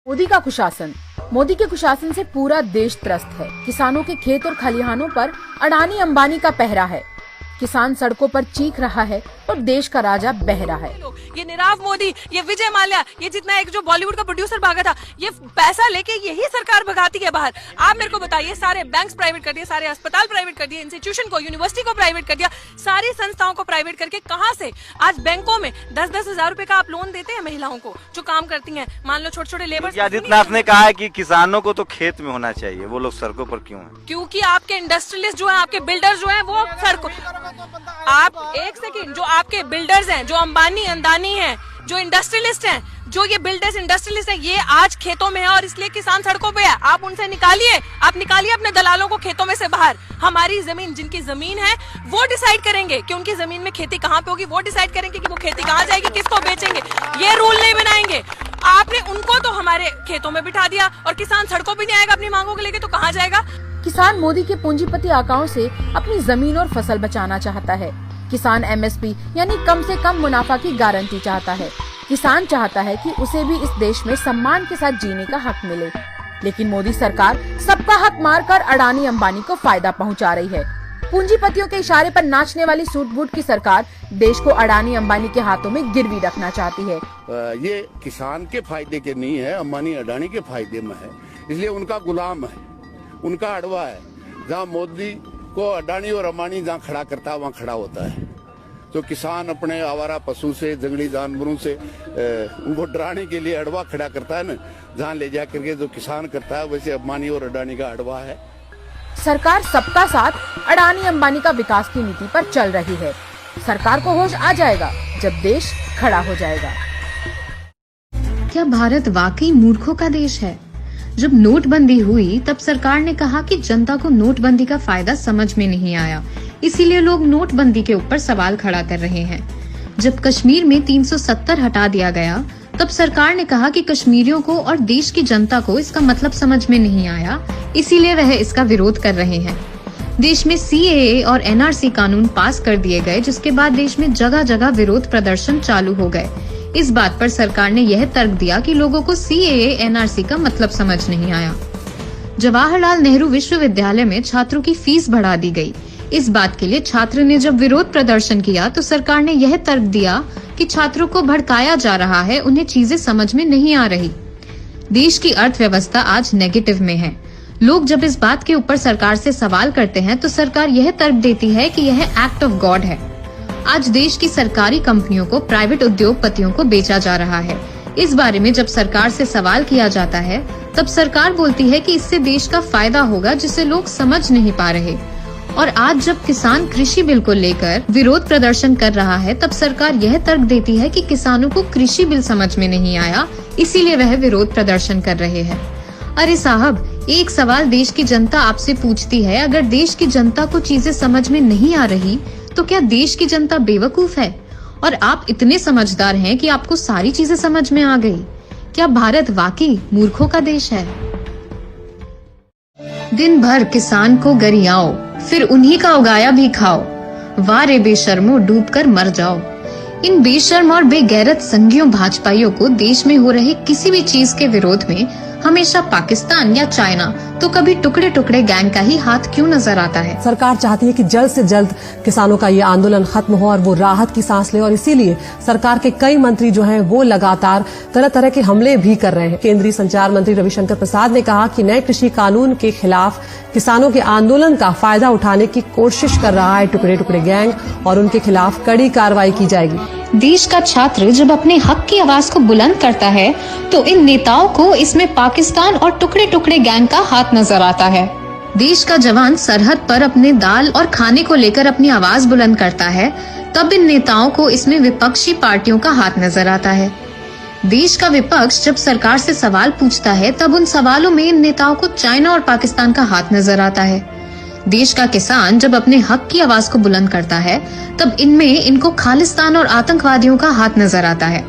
मोदी का कुशासन। मोदी के कुशासन से पूरा देश त्रस्त है। किसानों के खेत और खलिहानों पर अडानी अंबानी का पहरा है। किसान सड़कों पर चीख रहा है और देश का राजा बह रहा है। ये नीरव मोदी, ये विजय माल्या, ये जितना एक जो बॉलीवुड का प्रोड्यूसर भागा था, ये पैसा लेके यही सरकार भगाती है बाहर। आप मेरे को बताइए, सारे बैंक्स प्राइवेट कर दिए, सारे अस्पताल प्राइवेट कर दिए, इंस्टीट्यूशन को, यूनिवर्सिटी को प्राइवेट कर दिया, सारी संस्थाओं को प्राइवेट करके कहाँ से आज बैंकों में 10-10 हजार रुपए का आप लोन देते हैं महिलाओं को जो काम करती है। मान लो छोटे छोटे लेबर। आदित्यनाथ ने कहा है कि किसानों को तो खेत में होना चाहिए, वो लोग सड़कों पर क्यों है? क्योंकि आपके इंडस्ट्रियलिस्ट जो है, आपके बिल्डर जो है, वो सड़कों। आप एक सेकंड, जो आपके बिल्डर्स हैं, जो अंबानी अंदानी हैं, जो इंडस्ट्रियलिस्ट हैं, जो ये बिल्डर्स इंडस्ट्रियलिस्ट हैं, ये आज खेतों में है और इसलिए किसान सड़कों पे है। आप उनसे निकालिए, आप निकालिए अपने दलालों को खेतों में से बाहर। हमारी जमीन, जिनकी जमीन है वो डिसाइड करेंगे कि उनकी जमीन में खेती कहाँ पे होगी, वो डिसाइड करेंगे कि वो खेती कहाँ जाएगी, किसको बेचेंगे। ये रूल नहीं बनाएंगे। आपने उनको तो हमारे खेतों में बिठा दिया और किसान सड़कों पे नहीं आएगा अपनी मांगों को लेके, तो कहाँ जाएगा? किसान मोदी के पूंजीपति आकाओं से अपनी जमीन और फसल बचाना चाहता है। किसान एमएसपी यानी कम से कम मुनाफा की गारंटी चाहता है। किसान चाहता है कि उसे भी इस देश में सम्मान के साथ जीने का हक मिले। लेकिन मोदी सरकार सबका हक मारकर अडानी अंबानी को फायदा पहुंचा रही है। पूंजीपतियों के इशारे पर नाचने वाली सूट बूट की सरकार देश को अडानी अंबानी के हाथों में गिरवी रखना चाहती है। ये किसान के फायदे के नहीं है, अंबानी अडानी के फायदे में है, इसलिए उनका गुलाम है, उनका अड़वा है। जहाँ मोदी को अडानी और अंबानी जहाँ खड़ा करता है वहाँ खड़ा होता है। तो किसान अपने आवारा पशु से, जंगली जानवरों से उनको डराने के लिए अड़वा खड़ा करता है ना, जहाँ ले जा करके जो किसान करता है, वैसे अंबानी और अडानी का अड़वा है। सरकार सबका साथ अडानी अंबानी का विकास की नीति पर चल रही है। सरकार को होश आ जाएगा जब देश खड़ा हो जाएगा। क्या भारत वाकई मूर्खों का देश है? जब नोटबंदी हुई तब सरकार ने कहा कि जनता को नोटबंदी का फायदा समझ में नहीं आया, इसीलिए लोग नोटबंदी के ऊपर सवाल खड़ा कर रहे हैं। जब कश्मीर में 370 हटा दिया गया तब सरकार ने कहा कि कश्मीरियों को और देश की जनता को इसका मतलब समझ में नहीं आया, इसीलिए वह इसका विरोध कर रहे हैं। देश में CAA और NRC कानून पास कर दिए गए, जिसके बाद देश में जगह जगह विरोध प्रदर्शन चालू हो गए। इस बात पर सरकार ने यह तर्क दिया कि लोगों को CAA NRC का मतलब समझ नहीं आया। जवाहरलाल नेहरू विश्वविद्यालय में छात्रों की फीस बढ़ा दी गई। इस बात के लिए छात्र ने जब विरोध प्रदर्शन किया तो सरकार ने यह तर्क दिया कि छात्रों को भड़काया जा रहा है, उन्हें चीजें समझ में नहीं आ रही। देश की अर्थव्यवस्था आज नेगेटिव में है। लोग जब इस बात के ऊपर सरकार से सवाल करते हैं तो सरकार यह तर्क देती है कि यह एक्ट ऑफ गॉड है। आज देश की सरकारी कंपनियों को प्राइवेट उद्योगपतियों को बेचा जा रहा है। इस बारे में जब सरकार से सवाल किया जाता है तब सरकार बोलती है कि इससे देश का फायदा होगा, जिसे लोग समझ नहीं पा रहे। और आज जब किसान कृषि बिल को लेकर विरोध प्रदर्शन कर रहा है तब सरकार यह तर्क देती है कि किसानों को कृषि बिल समझ में नहीं आया, इसीलिए वह विरोध प्रदर्शन कर रहे हैं। अरे साहब, एक सवाल देश की जनता आपसे पूछती है, अगर देश की जनता को चीजें समझ में नहीं आ रही तो क्या देश की जनता बेवकूफ है? और आप इतने समझदार हैं कि आपको सारी चीजें समझ में आ गई। क्या भारत वाकई मूर्खों का देश है? दिन भर किसान को गरियाओ, फिर उन्हीं का उगाया भी खाओ। वारे बेशर्मो, डूब कर मर जाओ। इन बेशर्म और बेगैरत संघियों भाजपाइयों को देश में हो रही किसी भी चीज के विरोध में हमेशा पाकिस्तान या चाइना तो कभी टुकड़े टुकड़े गैंग का ही हाथ क्यों नजर आता है? सरकार चाहती है कि जल्द से जल्द किसानों का ये आंदोलन खत्म हो और वो राहत की सांस ले, और इसीलिए सरकार के कई मंत्री जो हैं वो लगातार तरह तरह के हमले भी कर रहे हैं। केंद्रीय संचार मंत्री रविशंकर प्रसाद ने कहा कि नए कृषि कानून के खिलाफ किसानों के आंदोलन का फायदा उठाने की कोशिश कर रहा है टुकड़े टुकड़े गैंग, और उनके खिलाफ कड़ी कार्रवाई की जाएगी। देश का छात्र जब अपने हक की आवाज को बुलंद करता है तो इन नेताओं को इसमें पाकिस्तान और टुकड़े टुकड़े गैंग का हाथ नजर आता है। देश का जवान सरहद पर अपने दाल और खाने को लेकर अपनी आवाज बुलंद करता है, तब इन नेताओं को इसमें विपक्षी पार्टियों का हाथ नजर आता है। देश का विपक्ष जब सरकार से सवाल पूछता है तब उन सवालों में इन नेताओं को चाइना और पाकिस्तान का हाथ नजर आता है। देश का किसान जब अपने हक की आवाज को बुलंद करता है तब इनमें इनको खालिस्तान और आतंकवादियों का हाथ नजर आता है।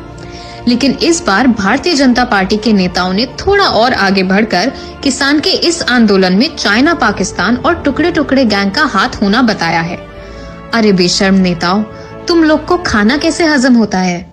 लेकिन इस बार भारतीय जनता पार्टी के नेताओं ने थोड़ा और आगे बढ़कर किसान के इस आंदोलन में चाइना, पाकिस्तान और टुकड़े टुकड़े गैंग का हाथ होना बताया है। अरे बेशर्म नेताओं, तुम लोग को खाना कैसे हजम होता है?